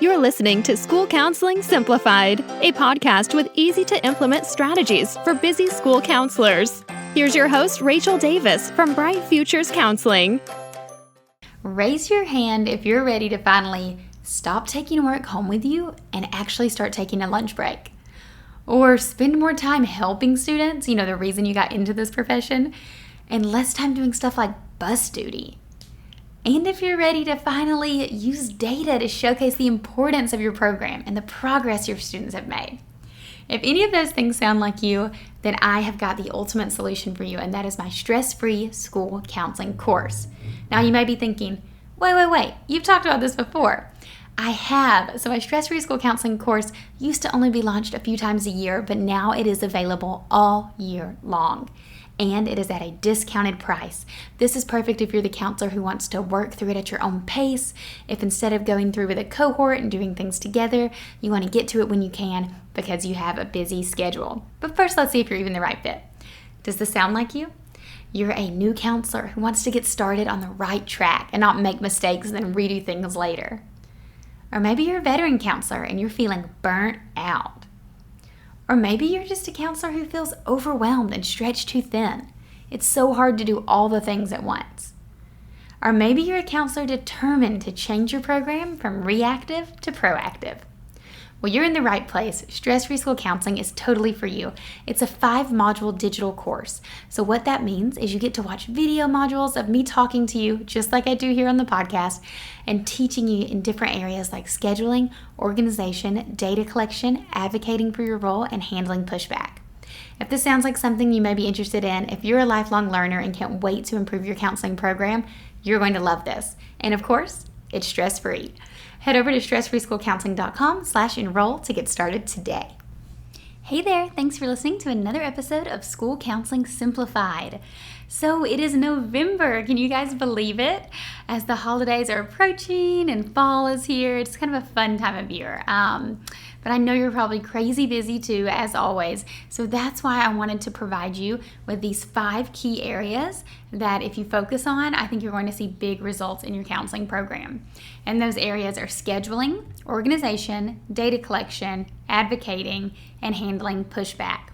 You're listening to School Counseling Simplified, a podcast with easy-to-implement strategies for busy school counselors. Here's your host, Rachel Davis from Bright Futures Counseling. Raise your hand if you're ready to finally stop taking work home with you and actually start taking a lunch break. Or spend more time helping students, the reason you got into this profession, and less time doing stuff like bus duty. And if you're ready to finally use data to showcase the importance of your program and the progress your students have made. If any of those things sound like you, then I have got the ultimate solution for you, and that is my stress-free school counseling course. Now you may be thinking, wait, you've talked about this before. I have. So my stress-free school counseling course used to only be launched a few times a year, but now it is available all year long. And it is at a discounted price. This is perfect if you're the counselor who wants to work through it at your own pace. If instead of going through with a cohort and doing things together, you want to get to it when you can because you have a busy schedule. But first, let's see if you're even the right fit. Does this sound like you? You're a new counselor who wants to get started on the right track and not make mistakes and then redo things later. Or maybe you're a veteran counselor and you're feeling burnt out. Or maybe you're just a counselor who feels overwhelmed and stretched too thin. It's so hard to do all the things at once. Or maybe you're a counselor determined to change your program from reactive to proactive. Well, you're in the right place. Stress-Free School Counseling is totally for you. It's a 5-module digital course. So what that means is you get to watch video modules of me talking to you, just like I do here on the podcast, and teaching you in different areas like scheduling, organization, data collection, advocating for your role, and handling pushback. If this sounds like something you may be interested in, if you're a lifelong learner and can't wait to improve your counseling program, you're going to love this. And of course, it's stress-free. Head over to stressfreeschoolcounseling.com/enroll to get started today. Hey there, thanks for listening to another episode of School Counseling Simplified. So it is November, can you guys believe it? As the holidays are approaching and fall is here, it's kind of a fun time of year. But I know you're probably crazy busy too, as always. So that's why I wanted to provide you with these 5 key areas that if you focus on, I think you're going to see big results in your counseling program. And those areas are scheduling, organization, data collection, advocating, and handling pushback.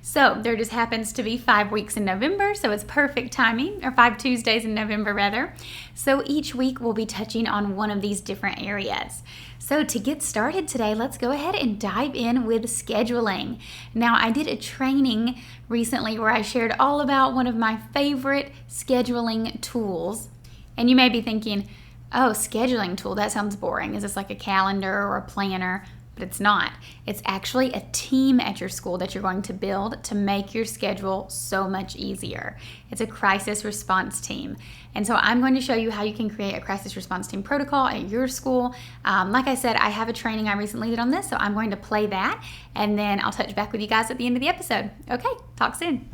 So there just happens to be 5 weeks in November, so it's perfect timing, or 5 Tuesdays in November rather. So each week we'll be touching on one of these different areas. So to get started today, let's go ahead and dive in with scheduling. Now, I did a training recently where I shared all about one of my favorite scheduling tools. And you may be thinking, oh, scheduling tool, that sounds boring. Is this like a calendar or a planner? But it's not. It's actually a team at your school that you're going to build to make your schedule so much easier. It's a crisis response team. And so I'm going to show you how you can create a crisis response team protocol at your school. Like I said, I have a training I recently did on this, so I'm going to play that, and then I'll touch back with you guys at the end of the episode. Okay, talk soon.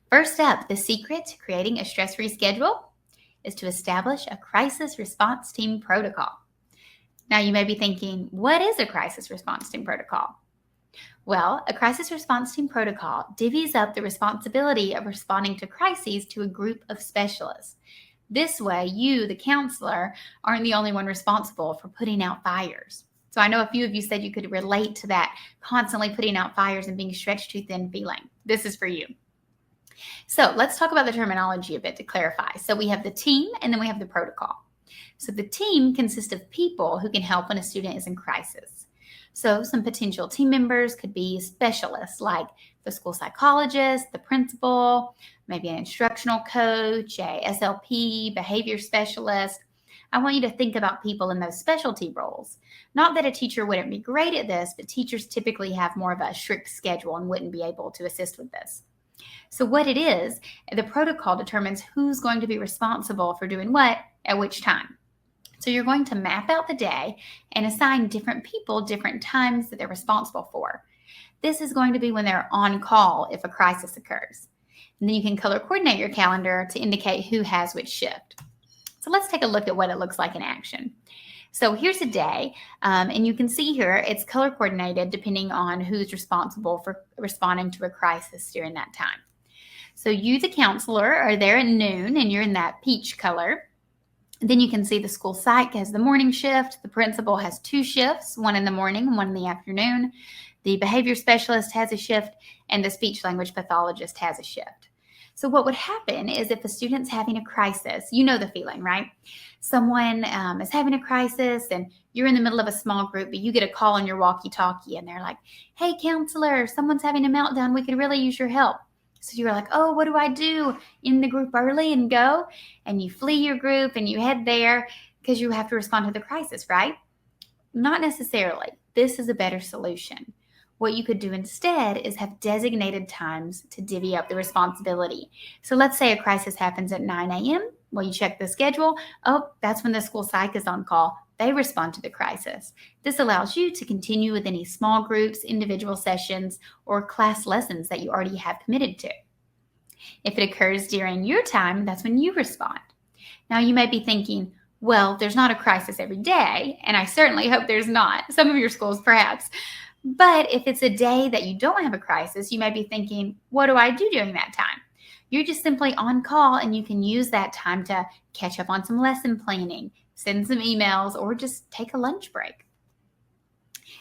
First up, the secret to creating a stress-free schedule is to establish a crisis response team protocol. Now, you may be thinking, what is a crisis response team protocol? Well, a crisis response team protocol divvies up the responsibility of responding to crises to a group of specialists. This way, you, the counselor, aren't the only one responsible for putting out fires. So I know a few of you said you could relate to that constantly putting out fires and being stretched too thin feeling. This is for you. So let's talk about the terminology a bit to clarify. So we have the team and then we have the protocol. So the team consists of people who can help when a student is in crisis. So some potential team members could be specialists like the school psychologist, the principal, maybe an instructional coach, a SLP, behavior specialist. I want you to think about people in those specialty roles. Not that a teacher wouldn't be great at this, but teachers typically have more of a strict schedule and wouldn't be able to assist with this. So what it is, the protocol determines who's going to be responsible for doing what at which time. So you're going to map out the day and assign different people different times that they're responsible for. This is going to be when they're on call if a crisis occurs. And then you can color coordinate your calendar to indicate who has which shift. So let's take a look at what it looks like in action. So here's a day, and you can see here it's color coordinated depending on who's responsible for responding to a crisis during that time. So you, the counselor, are there at noon and you're in that peach color. Then you can see the school psych has the morning shift. The principal has 2 shifts, one in the morning and one in the afternoon. The behavior specialist has a shift, and the speech language pathologist has a shift. So what would happen is if a student's having a crisis, you know the feeling, right? Someone is having a crisis and you're in the middle of a small group, but you get a call on your walkie-talkie and they're like, hey, counselor, someone's having a meltdown. We could really use your help. So you're like, oh, what do I do? In the group early and go? And you flee your group and you head there because you have to respond to the crisis, right? Not necessarily. This is a better solution. What you could do instead is have designated times to divvy up the responsibility. So let's say a crisis happens at 9 a.m. Well, you check the schedule. Oh, that's when the school psych is on call. They respond to the crisis. This allows you to continue with any small groups, individual sessions, or class lessons that you already have committed to. If it occurs during your time, that's when you respond. Now, you may be thinking, well, there's not a crisis every day, and I certainly hope there's not. Some of your schools, perhaps. But if it's a day that you don't have a crisis, you might be thinking, what do I do during that time? You're just simply on call, and you can use that time to catch up on some lesson planning, send some emails, or just take a lunch break.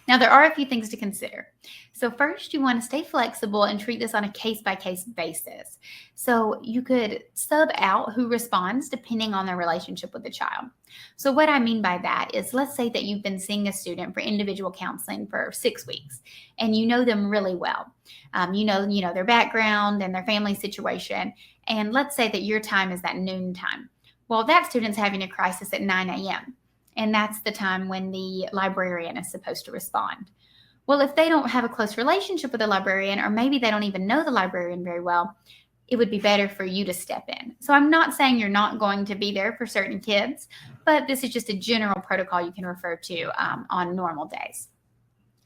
Now, there are a few things to consider. So first, you want to stay flexible and treat this on a case-by-case basis. So you could sub out who responds depending on their relationship with the child. So what I mean by that is, let's say that you've been seeing a student for individual counseling for 6 weeks, and you know them really well. You know their background and their family situation. And let's say that your time is that noon time. Well, that student's having a crisis at 9 a.m., and that's the time when the librarian is supposed to respond. Well, if they don't have a close relationship with the librarian, or maybe they don't even know the librarian very well, it would be better for you to step in. So I'm not saying you're not going to be there for certain kids, but this is just a general protocol you can refer to on normal days.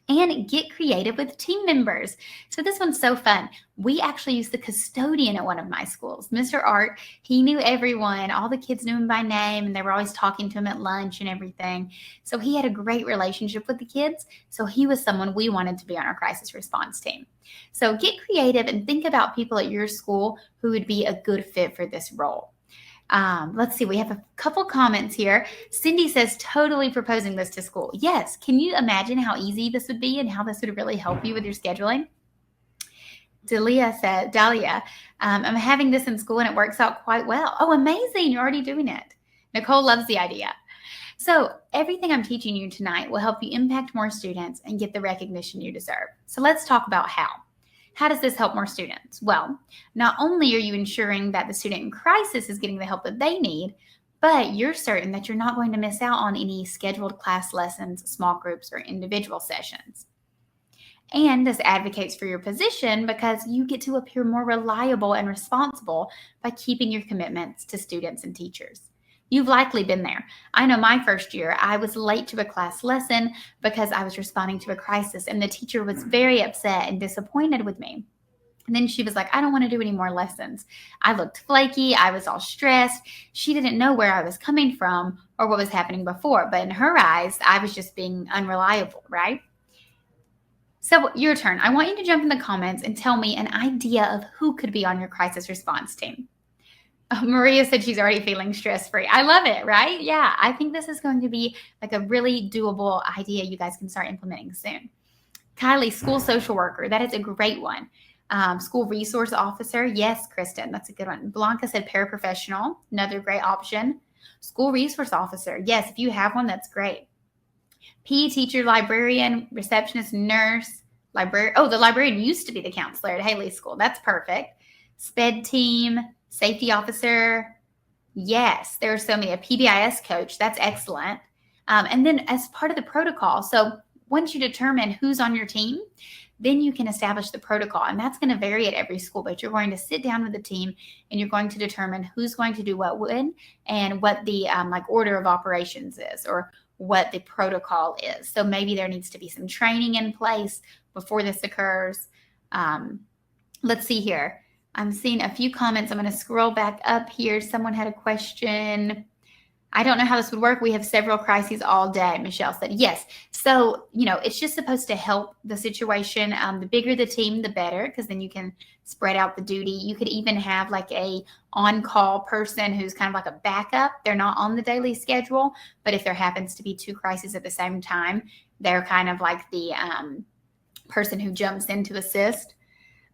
And get creative with team members. So this one's so fun. We actually used the custodian at one of my schools. Mr. Art, he knew everyone. All the kids knew him by name, and they were always talking to him at lunch and everything. So he had a great relationship with the kids. So he was someone we wanted to be on our crisis response team. So get creative and think about people at your school who would be a good fit for this role. Let's see, we have a couple comments here. Cindy says, totally proposing this to school. Yes. Can you imagine how easy this would be and how this would really help you with your scheduling? Dahlia said, I'm having this in school and it works out quite well. Oh, amazing. You're already doing it. Nicole loves the idea. So everything I'm teaching you tonight will help you impact more students and get the recognition you deserve. So let's talk about how. How does this help more students? Well, not only are you ensuring that the student in crisis is getting the help that they need, but you're certain that you're not going to miss out on any scheduled class lessons, small groups, or individual sessions. And this advocates for your position because you get to appear more reliable and responsible by keeping your commitments to students and teachers. You've likely been there. I know my first year, I was late to a class lesson because I was responding to a crisis, and the teacher was very upset and disappointed with me. And then she was like, I don't want to do any more lessons. I looked flaky. I was all stressed. She didn't know where I was coming from or what was happening before. But in her eyes, I was just being unreliable, right? So your turn. I want you to jump in the comments and tell me an idea of who could be on your crisis response team. Maria said she's already feeling stress-free. I love it, right? Yeah, I think this is going to be like a really doable idea you guys can start implementing soon. Kylie, school social worker. That is a great one. School resource officer. Yes, Kristen, that's a good one. Blanca said paraprofessional. Another great option. School resource officer. Yes, if you have one, that's great. PE teacher, librarian, receptionist, nurse, librarian. Oh, the librarian used to be the counselor at Haley School. That's perfect. SPED team. Safety officer. Yes, there are so many. A PBIS coach. That's excellent. And then as part of the protocol, so once you determine who's on your team, then you can establish the protocol. And that's going to vary at every school, but you're going to sit down with the team and you're going to determine who's going to do what when and what the order of operations is or what the protocol is. So maybe there needs to be some training in place before this occurs. Let's see here. I'm seeing a few comments. I'm going to scroll back up here. Someone had a question. I don't know how this would work. We have several crises all day, Michelle said. Yes. So, it's just supposed to help the situation. The bigger the team, the better, because then you can spread out the duty. You could even have like a on-call person who's kind of like a backup. They're not on the daily schedule, but if there happens to be 2 crises at the same time, they're kind of like the person who jumps in to assist.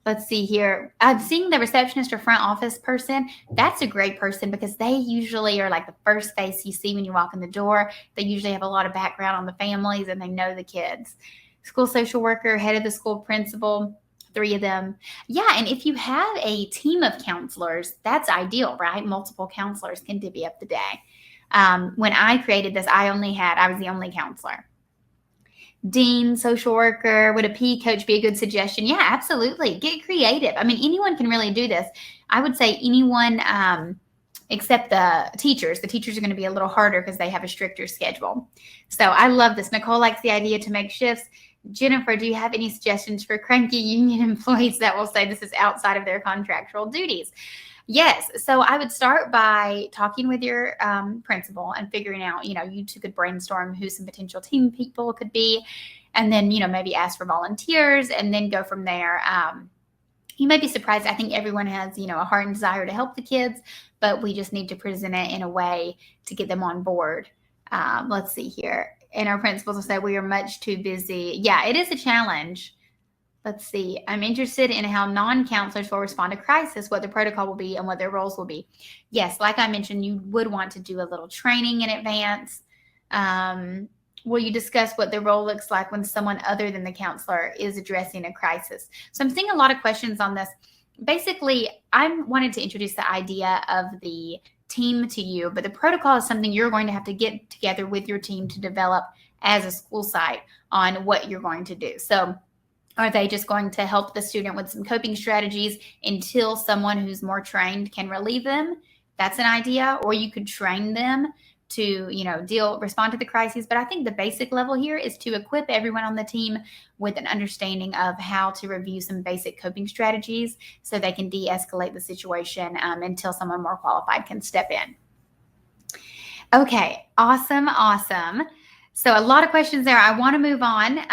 Let's see here. I'm seeing the receptionist or front office person. That's a great person because they usually are like the first face you see when you walk in the door. They usually have a lot of background on the families and they know the kids. School social worker, head of the school principal, 3 of them. Yeah, and if you have a team of counselors, that's ideal, right? Multiple counselors can divvy up the day. When I created this, I was the only counselor. Dean, social worker, would a PE coach be a good suggestion? Yeah, absolutely. Get creative. I mean, anyone can really do this. I would say anyone except the teachers. The teachers are going to be a little harder because they have a stricter schedule. So I love this. Nicole likes the idea to make shifts. Jennifer, do you have any suggestions for cranky union employees that will say this is outside of their contractual duties? Yes. So I would start by talking with your principal and figuring out, you 2 could brainstorm who some potential team people could be, and then, maybe ask for volunteers and then go from there. You may be surprised. I think everyone has, a heart and desire to help the kids, but we just need to present it in a way to get them on board. Let's see here. And our principals will say we are much too busy. Yeah, it is a challenge. Let's see. I'm interested in how non-counselors will respond to crisis, what the protocol will be, and what their roles will be. Yes, like I mentioned, you would want to do a little training in advance. Will you discuss what the role looks like when someone other than the counselor is addressing a crisis? So I'm seeing a lot of questions on this. Basically, I wanted to introduce the idea of the team to you, but the protocol is something you're going to have to get together with your team to develop as a school site on what you're going to do. So are they just going to help the student with some coping strategies until someone who's more trained can relieve them? That's an idea. Or you could train them to, respond to the crises. But I think the basic level here is to equip everyone on the team with an understanding of how to review some basic coping strategies so they can de-escalate the situation until someone more qualified can step in. Okay, awesome. So a lot of questions there. I want to move on.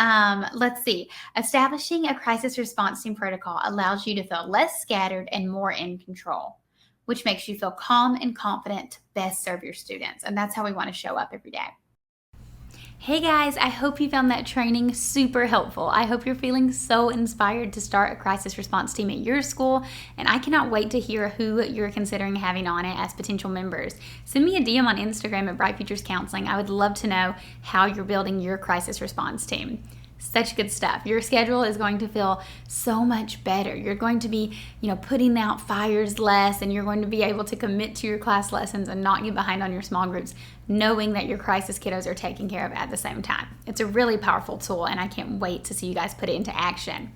Let's see. Establishing a crisis response team protocol allows you to feel less scattered and more in control, which makes you feel calm and confident to best serve your students. And that's how we want to show up every day. Hey guys, I hope you found that training super helpful. I hope you're feeling so inspired to start a crisis response team at your school, and I cannot wait to hear who you're considering having on it as potential members. Send me a DM on Instagram at Bright Futures Counseling. I would love to know how you're building your crisis response team. Such good stuff. Your schedule is going to feel so much better. You're going to be, putting out fires less, and you're going to be able to commit to your class lessons and not get behind on your small groups, knowing that your crisis kiddos are taken care of at the same time. It's a really powerful tool, and I can't wait to see you guys put it into action.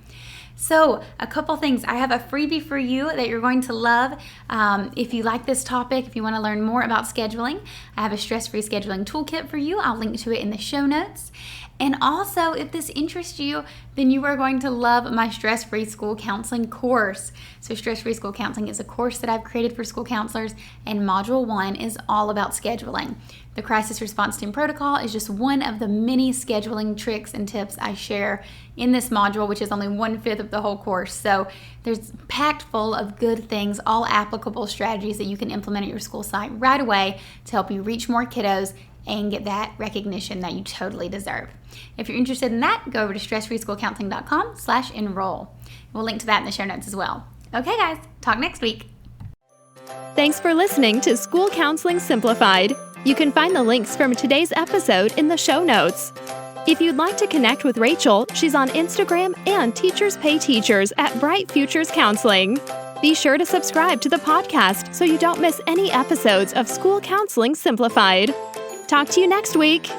So a couple things. I have a freebie for you that you're going to love. If you like this topic, if you want to learn more about scheduling, I have a stress-free scheduling toolkit for you. I'll link to it in the show notes. And also, if this interests you, then you are going to love my Stress-Free School Counseling course. So Stress-Free School Counseling is a course that I've created for school counselors, and Module 1 is all about scheduling. The Crisis Response Team Protocol is just one of the many scheduling tricks and tips I share in this module, which is only 1/5 of the whole course. So there's packed full of good things, all applicable strategies that you can implement at your school site right away to help you reach more kiddos and get that recognition that you totally deserve. If you're interested in that, go over to stressfreeschoolcounseling.com/enroll. We'll link to that in the show notes as well. Okay, guys, talk next week. Thanks for listening to School Counseling Simplified. You can find the links from today's episode in the show notes. If you'd like to connect with Rachel, she's on Instagram and Teachers Pay Teachers at Bright Futures Counseling. Be sure to subscribe to the podcast so you don't miss any episodes of School Counseling Simplified. Talk to you next week.